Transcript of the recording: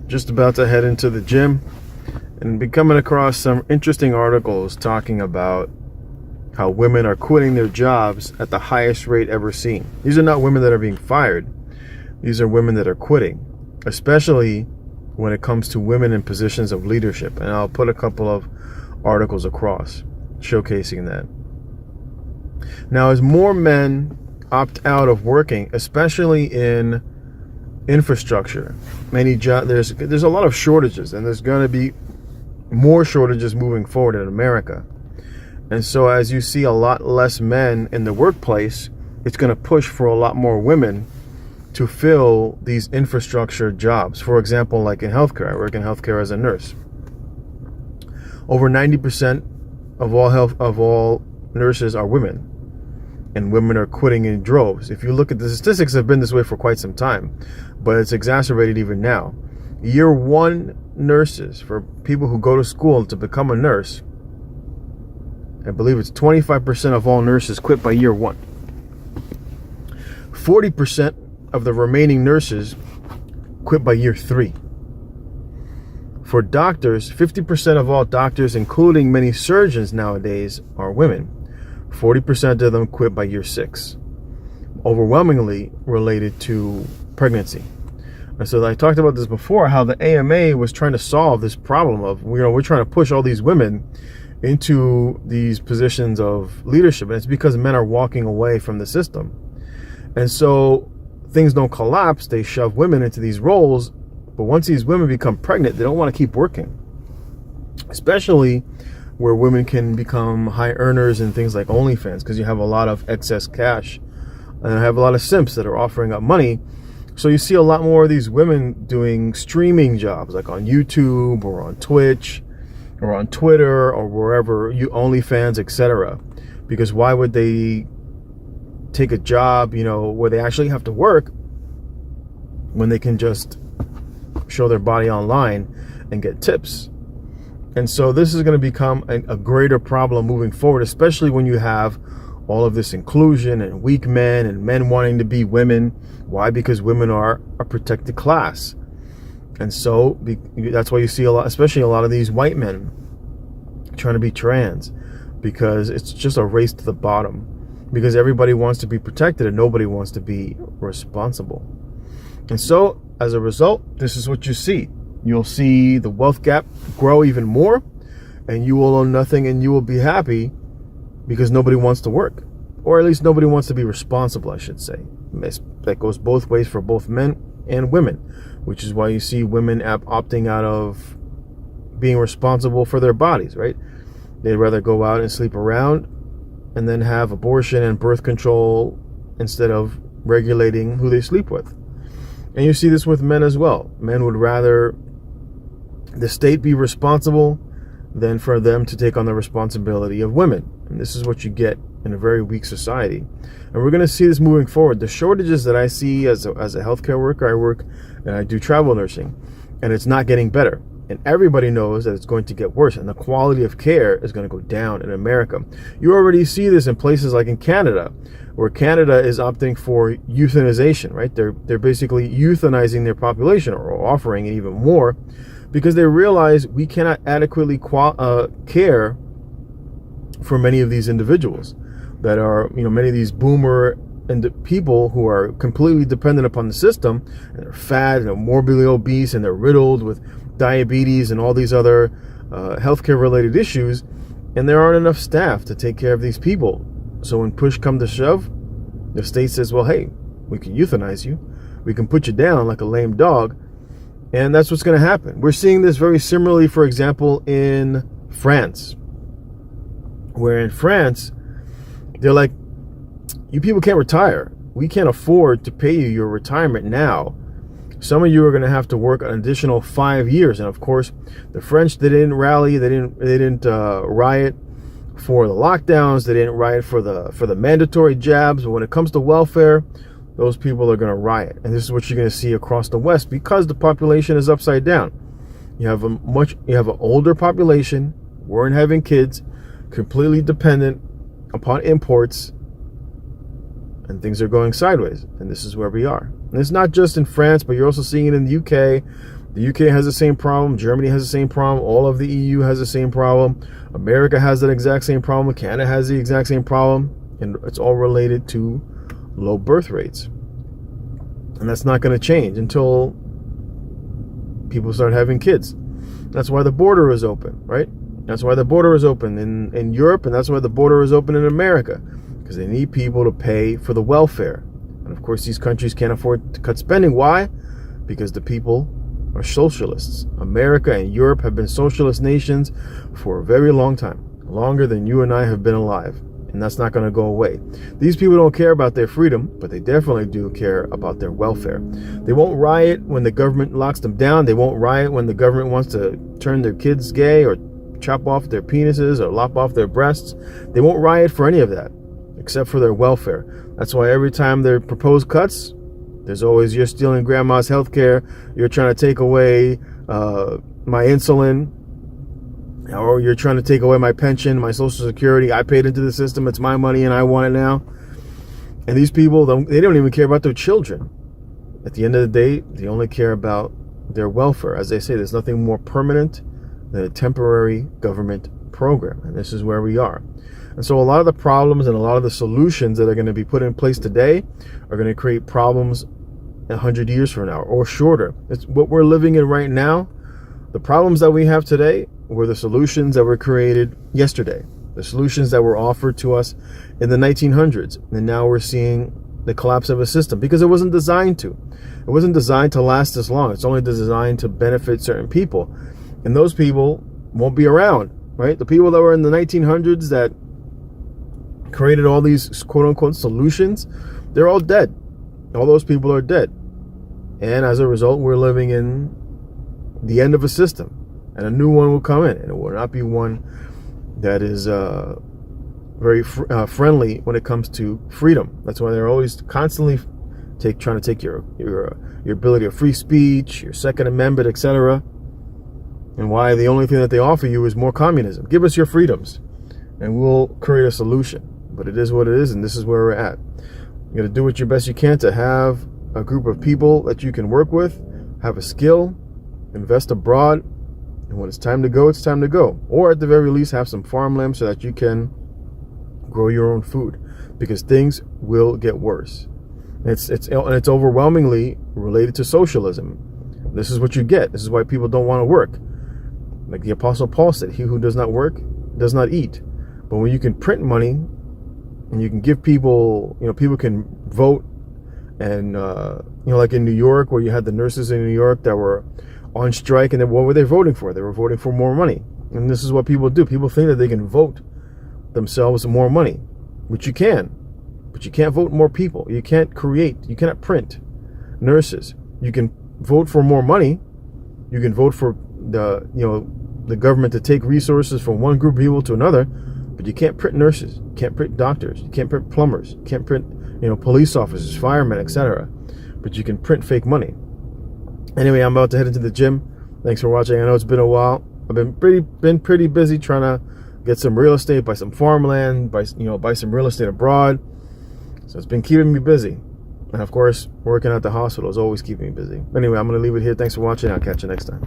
just about to head into the gym and be coming across some interesting articles talking about how women are quitting their jobs at the highest rate ever seen. These are not women that are being fired. These are women that are quitting, especially when it comes to women in positions of leadership. And I'll put a couple of articles across showcasing that. Now, as more men opt out of working, especially in infrastructure, there's a lot of shortages, and there's going to be more shortages moving forward in America. And so as you see a lot less men in the workplace, it's going to push for a lot more women to fill these infrastructure jobs. For example, like in healthcare, I work in healthcare as a nurse. Over 90% of all nurses are women, and women are quitting in droves. If you look at the statistics, have been this way for quite some time, but it's exacerbated even now. Year one nurses, for people who go to school to become a nurse, I believe it's 25% of all nurses quit by year one. 40% of the remaining nurses quit by year three. For doctors, 50% of all doctors, including many surgeons nowadays, are women. 40% of them quit by year six, overwhelmingly related to pregnancy. And so I talked about this before, how the AMA was trying to solve this problem of, we're trying to push all these women into these positions of leadership. And it's because men are walking away from the system. And so things don't collapse. They shove women into these roles. But once these women become pregnant, they don't want to keep working, especially where women can become high earners in things like OnlyFans, because you have a lot of excess cash and I have a lot of simps that are offering up money. So you see a lot more of these women doing streaming jobs, like on YouTube or on Twitch or on Twitter or wherever, OnlyFans, etc. Because why would they take a job, where they actually have to work, when they can just show their body online and get tips? And so this is going to become a greater problem moving forward, especially when you have all of this inclusion and weak men and men wanting to be women. Why? Because women are a protected class. And so that's why you see especially a lot of these white men trying to be trans, because it's just a race to the bottom, because everybody wants to be protected and nobody wants to be responsible. And so as a result, this is what you see. You'll see the wealth gap grow even more, and you will own nothing and you will be happy because nobody wants to work, or at least nobody wants to be responsible, I should say. That goes both ways for both men and women, which is why you see women opting out of being responsible for their bodies, right? They'd rather go out and sleep around and then have abortion and birth control instead of regulating who they sleep with. And you see this with men as well. Men would rather the state be responsible than for them to take on the responsibility of women. And this is what you get in a very weak society. And we're going to see this moving forward. The shortages that I see as a healthcare worker, I work and I do travel nursing, and it's not getting better. And everybody knows that it's going to get worse, and the quality of care is going to go down in America. You already see this in places like in Canada, where Canada is opting for euthanization, right? They're basically euthanizing their population, or offering it even more, because they realize we cannot adequately care for many of these individuals that are, many of these boomer and people who are completely dependent upon the system, and they're fat and they're morbidly obese and they're riddled with diabetes and all these other healthcare related issues, and there aren't enough staff to take care of these people. So when push comes to shove, the state says, well, hey, we can euthanize you. We can put you down like a lame dog. And that's what's going to happen. We're seeing this very similarly, for example, in France, where in France, they're like, you people can't retire. We can't afford to pay you your retirement now. Some of you are going to have to work an additional 5 years. And of course, the French, they didn't rally. They didn't riot for the lockdowns. They didn't riot for the mandatory jabs. But when it comes to welfare, those people are going to riot. And this is what you're going to see across the West, because the population is upside down. You have an older population, weren't having kids, completely dependent upon imports, and things are going sideways. And this is where we are. And it's not just in France, but you're also seeing it in the UK, The UK has the same problem. Germany has the same problem. All of the EU has the same problem. America has that exact same problem. Canada has the exact same problem. And it's all related to low birth rates. And that's not going to change until people start having kids. That's why the border is open, right? That's why the border is open in Europe, and that's why the border is open in America, because they need people to pay for the welfare. And of course, these countries can't afford to cut spending. Why? Because the people are socialists. America and Europe have been socialist nations for a very long time, longer than you and I have been alive. And that's not going to go away. These people don't care about their freedom, but they definitely do care about their welfare. They won't riot when the government locks them down. They won't riot when the government wants to turn their kids gay or chop off their penises or lop off their breasts. They won't riot for any of that, except for their welfare. That's why every time there propose cuts, there's always, you're stealing grandma's health care, you're trying to take away my insulin, or you're trying to take away my pension, my social security. I paid into the system, it's my money and I want it now. And these people, they don't even care about their children. At the end of the day, they only care about their welfare. As they say, there's nothing more permanent than a temporary government program. And this is where we are. And so a lot of the problems and a lot of the solutions that are going to be put in place today are going to create problems 100 years from now or shorter. It's what we're living in right now. The problems that we have today were the solutions that were created yesterday, the solutions that were offered to us in the 1900s. And now we're seeing the collapse of a system because it wasn't designed to. It wasn't designed to last this long. It's only designed to benefit certain people. And those people won't be around, right? The people that were in the 1900s that created all these quote-unquote solutions, they're all dead. All those people are dead. And as a result, we're living in the end of a system. And a new one will come in. And it will not be one that is very friendly when it comes to freedom. That's why they're always constantly trying to take your ability of free speech, your Second Amendment, etc. And why the only thing that they offer you is more communism. Give us your freedoms, and we'll create a solution. But it is what it is, and this is where we're at. You got to do what your best you can to have a group of people that you can work with, have a skill, invest abroad, and when it's time to go, it's time to go. Or at the very least, have some farmland so that you can grow your own food, because things will get worse. It's overwhelmingly related to socialism. This is what you get. This is why people don't want to work. Like the Apostle Paul said, he who does not work does not eat. But when you can print money and you can give people, people can vote, and like in New York, where you had the nurses in New York that were on strike, and then what were they voting for? They were voting for more money. And this is what people do. People think that they can vote themselves more money, which you can, but you can't vote more people. You can't cannot print nurses. You can vote for more money. You can vote for the government to take resources from one group of people to another, but you can't print nurses. You can't print doctors. You can't print plumbers. You can't print police officers, firemen, etc. But you can print fake money. Anyway, I'm about to head into the gym. Thanks for watching. I know it's been a while. I've been pretty busy trying to get some real estate, buy some farmland, buy some real estate abroad. So it's been keeping me busy. And of course, working at the hospital is always keeping me busy. Anyway, I'm going to leave it here. Thanks for watching. I'll catch you next time.